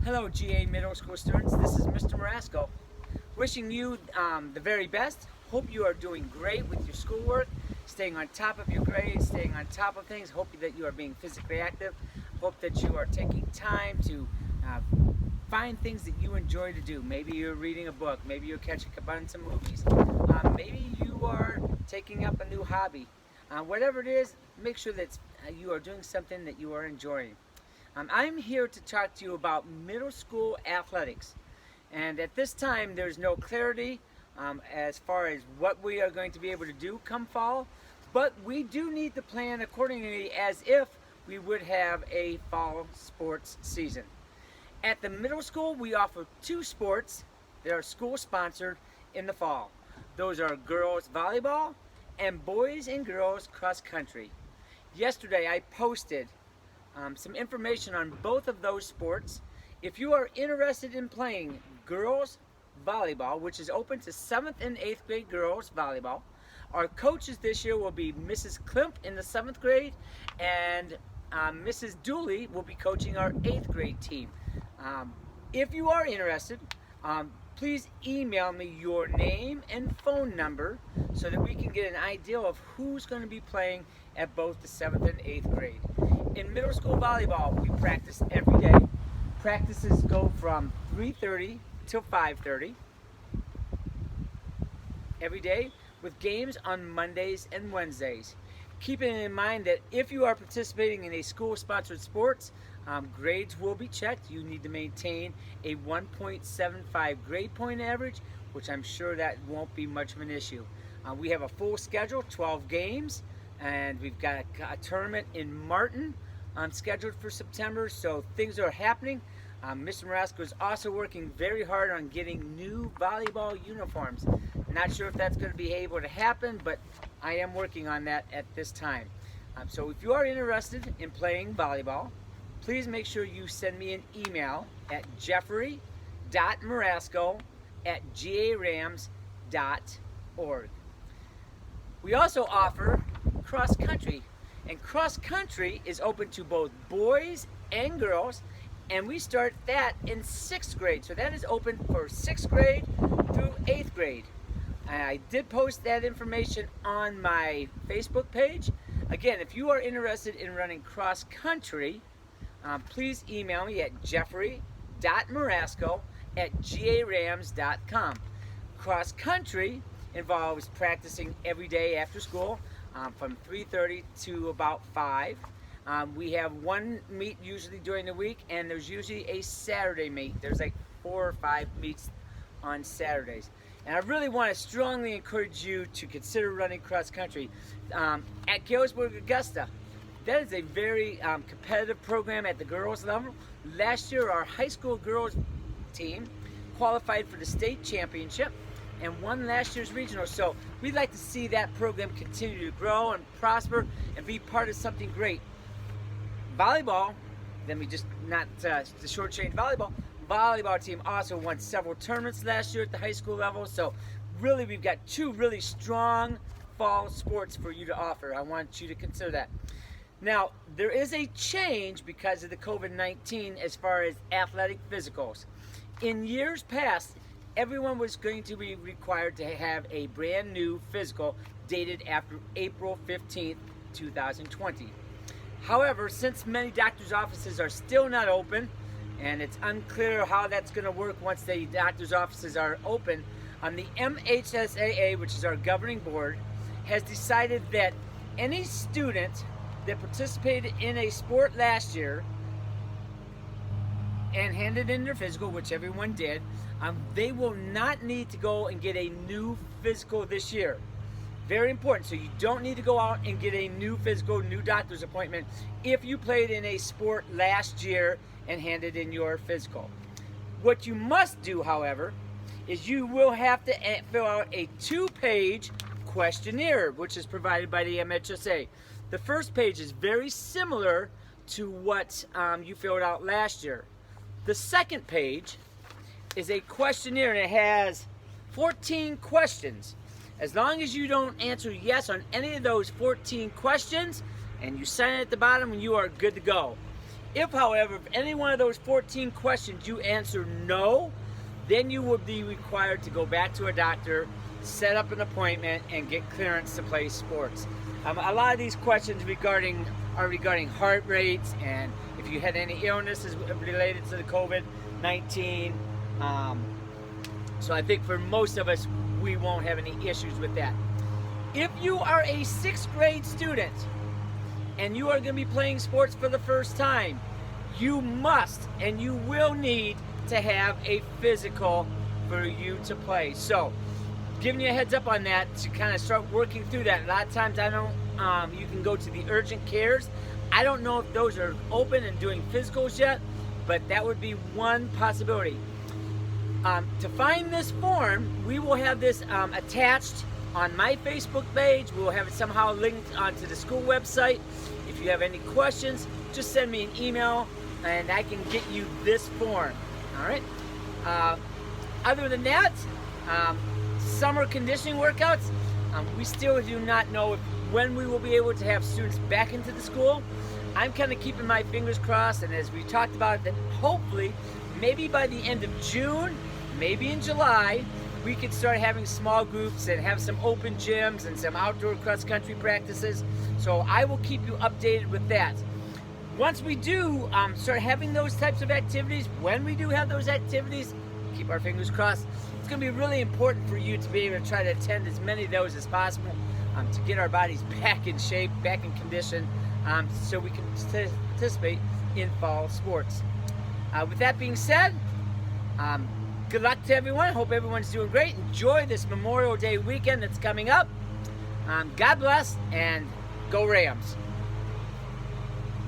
Hello GA Middle School students, this is Mr. Marasco. Wishing you the very best. Hope you are doing great with your schoolwork, staying on top of your grades, staying on top of things. Hope that you are being physically active. Hope that you are taking time to find things that you enjoy to do. Maybe you're reading a book, maybe you're catching up on some movies, maybe you are taking up a new hobby. Whatever it is, make sure that you are doing something that you are enjoying. I'm here to talk to you about middle school athletics, and at this time there's no clarity as far as what we are going to be able to do come fall, but we do need to plan accordingly as if we would have a fall sports season. At the middle school, we offer two sports that are school sponsored in the fall. Those are girls volleyball and boys and girls cross country. Yesterday I posted some information on both of those sports. If you are interested in playing girls volleyball, which is open to 7th and 8th grade girls volleyball, our coaches this year will be Mrs. Klimp in the 7th grade, and Mrs. Dooley will be coaching our 8th grade team. If you are interested, please email me your name and phone number so that we can get an idea of who's going to be playing at both the 7th and 8th grade. In middle school volleyball, we practice every day. Practices go from 3:30 till 5:30 every day, with games on Mondays and Wednesdays. Keeping in mind that if you are participating in a school-sponsored sports, grades will be checked. You need to maintain a 1.75 grade point average, which I'm sure that won't be much of an issue. We have a full schedule, 12 games, and we've got a tournament in Martin scheduled for September, so things are happening. Mr. Marasco is also working very hard on getting new volleyball uniforms. Not sure if that's going to be able to happen, but I am working on that at this time. So if you are interested in playing volleyball, please make sure you send me an email at jeffrey.marasco@garams.org. We also offer cross country, and cross country is open to both boys and girls, and we start that in 6th grade. So that is open for 6th grade through 8th grade. I did post that information on my Facebook page. Again, if you are interested in running cross country, please email me at jeffrey.marasco@garams.com. Cross country involves practicing every day after school from 3:30 to about 5. We have one meet usually during the week, and there's usually a Saturday meet. There's like 4 or 5 meets on Saturdays. And I really want to strongly encourage you to consider running cross country. At Galesburg Augusta, that is a very competitive program at the girls level. Last year, our high school girls team qualified for the state championship and won last year's regional. So we'd like to see that program continue to grow and prosper and be part of something great. Volleyball, let me just not the shortchange volleyball. Volleyball team also won several tournaments last year at the high school level. So really, we've got two really strong fall sports for you to offer. I want you to consider that. Now, there is a change because of the COVID-19 as far as athletic physicals. In years past, everyone was going to be required to have a brand new physical dated after April 15th, 2020. However, since many doctors' offices are still not open, and it's unclear how that's going to work once the doctors' offices are open, the MHSAA, which is our governing board, has decided that any student that participated in a sport last year and handed in their physical, which everyone did, they will not need to go and get a new physical this year. Very important. So you don't need to go out and get a new physical, new doctor's appointment if you played in a sport last year and handed in your physical. What you must do, however, is you will have to fill out a 2-page questionnaire, which is provided by the MHSA. The first page is very similar to what you filled out last year. The second page is a questionnaire, and it has 14 questions. As long as you don't answer yes on any of those 14 questions, and you sign it at the bottom, you are good to go. If, however, if any one of those 14 questions you answer no, then you will be required to go back to a doctor, set up an appointment, and get clearance to play sports. A lot of these questions are regarding heart rates and if you had any illnesses related to the COVID-19. So I think for most of us, we won't have any issues with that. If you are a 6th grade student and you are going to be playing sports for the first time, you must and you will need to have a physical for you to play. So, giving you a heads up on that to kind of start working through that. A lot of times you can go to the urgent cares. I don't know if those are open and doing physicals yet, but that would be one possibility. To find this form, we will have this attached on my Facebook page. We'll have it somehow linked onto the school website. If you have any questions, just send me an email and I can get you this form. All right. Other than that, summer conditioning workouts, we still do not know when we will be able to have students back into the school. I'm kind of keeping my fingers crossed, and as we talked about, that hopefully, maybe by the end of June, maybe in July, we could start having small groups and have some open gyms and some outdoor cross-country practices. So I will keep you updated with that. Once we do start having those types of activities, when we do have those activities, keep our fingers crossed, it's going to be really important for you to be able to try to attend as many of those as possible to get our bodies back in shape, back in condition, so we can participate in fall sports. With that being said, good luck to everyone. Hope everyone's doing great. Enjoy this Memorial Day weekend that's coming up. God bless, and go Rams.